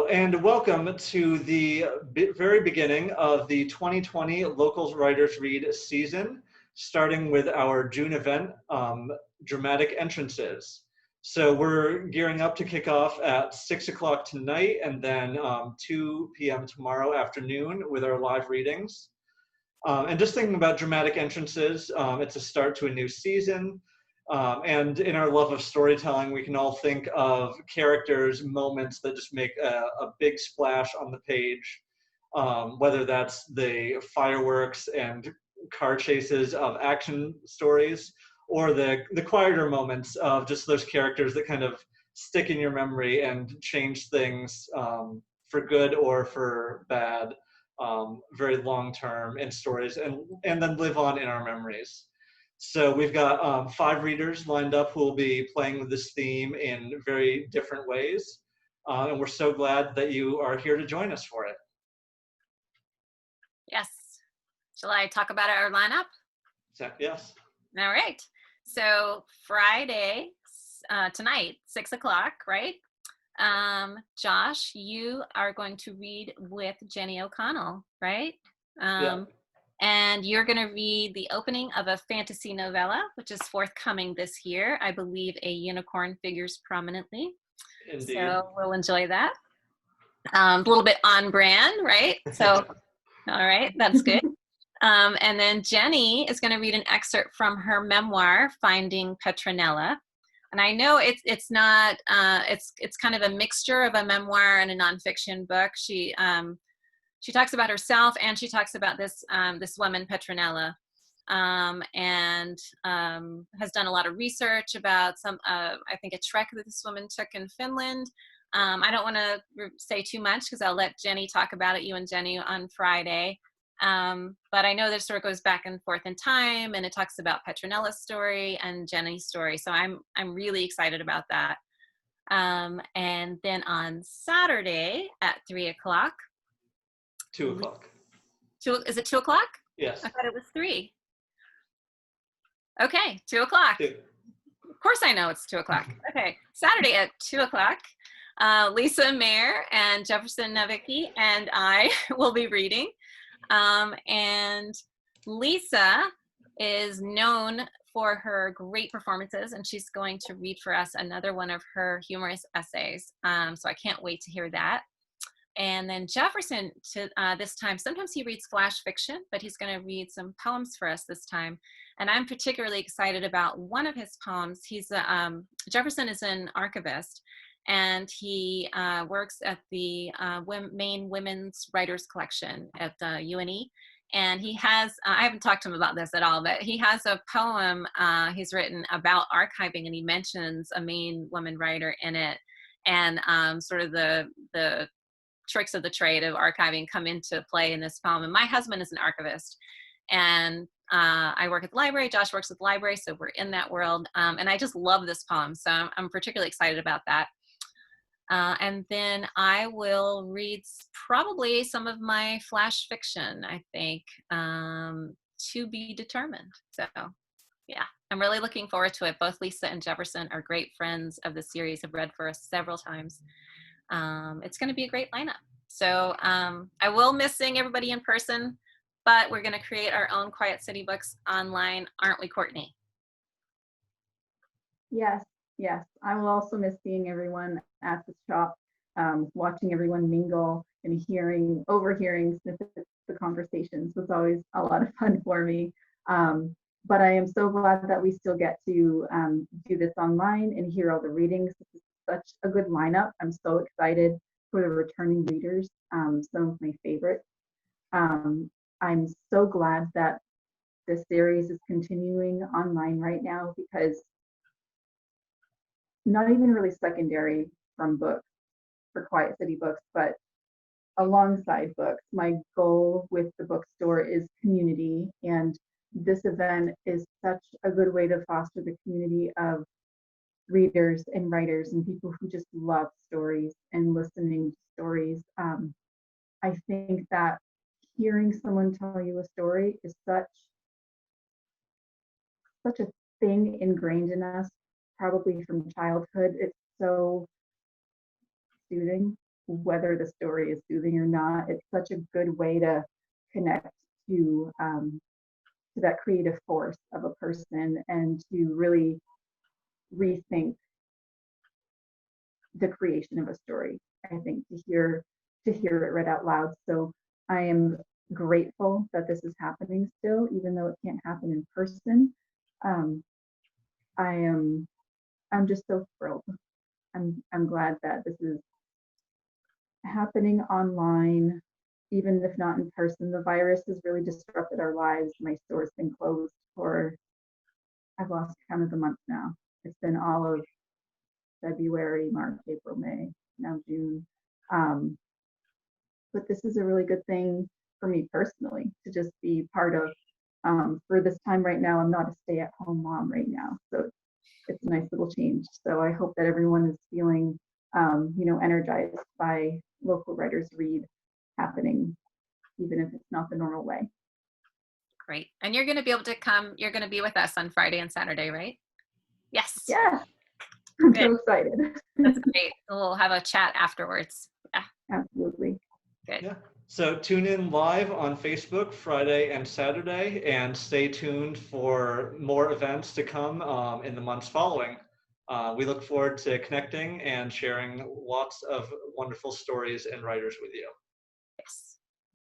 Hello and welcome to the very beginning of the 2020 Locals Writers Read season, starting with our June event, Dramatic Entrances. So we're gearing up to kick off at 6 o'clock tonight and then 2 p.m. tomorrow afternoon with our live readings. And just thinking about Dramatic Entrances, it's a start to a new season. And in our love of storytelling, we can all think of characters, moments that just make a big splash on the page, whether that's the fireworks and car chases of action stories, or the quieter moments of just those characters that kind of stick in your memory and change things for good or for bad, very long term in stories, and then live on in our memories. So we've got 5 readers lined up who will be playing with this theme in very different ways. And we're so glad that you are here to join us for it. Yes. Shall I talk about our lineup? Yes. All right. So Friday, tonight, 6 o'clock, right? Josh, you are going to read with Jenny O'Connell, right? Yeah. And you're going to read the opening of a fantasy novella, which is forthcoming this year. I believe A Unicorn figures prominently. Indeed. So we'll enjoy that. A little bit on brand, right? So, all right, that's good. And then Jenny is going to read an excerpt from her memoir, Finding Petronella. And I know it's not, it's kind of a mixture of a memoir and a nonfiction book. She talks about herself and she talks about this woman, Petronella, and has done a lot of research about I think a trek that this woman took in Finland. I don't want to say too much because I'll let Jenny talk about it, you and Jenny, on Friday. But I know this sort of goes back and forth in time, and it talks about Petronella's story and Jenny's story. So I'm really excited about that. And then on Saturday at 3 o'clock. 2 o'clock. Is it 2 o'clock? Yes. I thought it was 3. Okay, 2 o'clock. 2. Of course I know it's 2 o'clock. Okay, Saturday at 2 o'clock, Lisa Mayer and Jefferson Navicki and I will be reading. And Lisa is known for her great performances, and she's going to read for us another one of her humorous essays. So I can't wait to hear that. And then Jefferson, this time, sometimes he reads flash fiction, but he's going to read some poems for us this time. And I'm particularly excited about one of his poems. Jefferson is an archivist, and he works at the main women's writers collection at the UNE. And he has, I haven't talked to him about this at all, but he has a poem he's written about archiving, and he mentions a main woman writer in it. And sort of the tricks of the trade of archiving come into play in this poem. And my husband is an archivist, and I work at the library. Josh works at the library, so we're in that world. And I just love this poem, so I'm particularly excited about that. And then I will read probably some of my flash fiction, I think, to be determined. So yeah, I'm really looking forward to it. Both Lisa and Jefferson are great friends of the series, have read for us several times. It's going to be a great lineup. So I will miss seeing everybody in person, but we're going to create our own Quiet City books online, aren't we, Courtney? Yes. I will also miss seeing everyone at the shop, watching everyone mingle and overhearing snippets of the conversations was always a lot of fun for me. But I am so glad that we still get to do this online and hear all the readings. This is such a good lineup. I'm so excited for the returning readers, some of my favorites. I'm so glad that this series is continuing online right now, because not even really secondary from books for Quiet City books, but alongside books. My goal with the bookstore is community, and this event is such a good way to foster the community of readers and writers and people who just love stories and listening to stories. I think that hearing someone tell you a story is such a thing ingrained in us, probably from childhood. It's so soothing whether the story is soothing or not. It's such a good way to connect to that creative force of a person and to really rethink the creation of a story. I think to hear it read out loud. So I am grateful that this is happening still, even though it can't happen in person. I'm just so thrilled. I'm glad that this is happening online, even if not in person. The virus has really disrupted our lives. My store's been closed for, I've lost count of the months now. It's been all of February, March, April, May, now June. But this is a really good thing for me personally to just be part of. For this time right now, I'm not a stay-at-home mom right now, so it's a nice little change. So I hope that everyone is feeling, energized by local writers read happening, even if it's not the normal way. Great. And you're going to be able to come, you're going to be with us on Friday and Saturday, right? Yes. Yeah, I'm Good. so excited. That's great. We'll have a chat afterwards. Yeah. Absolutely. Good. Yeah. So tune in live on Facebook Friday and Saturday, and stay tuned for more events to come in the months following. We look forward to connecting and sharing lots of wonderful stories and writers with you.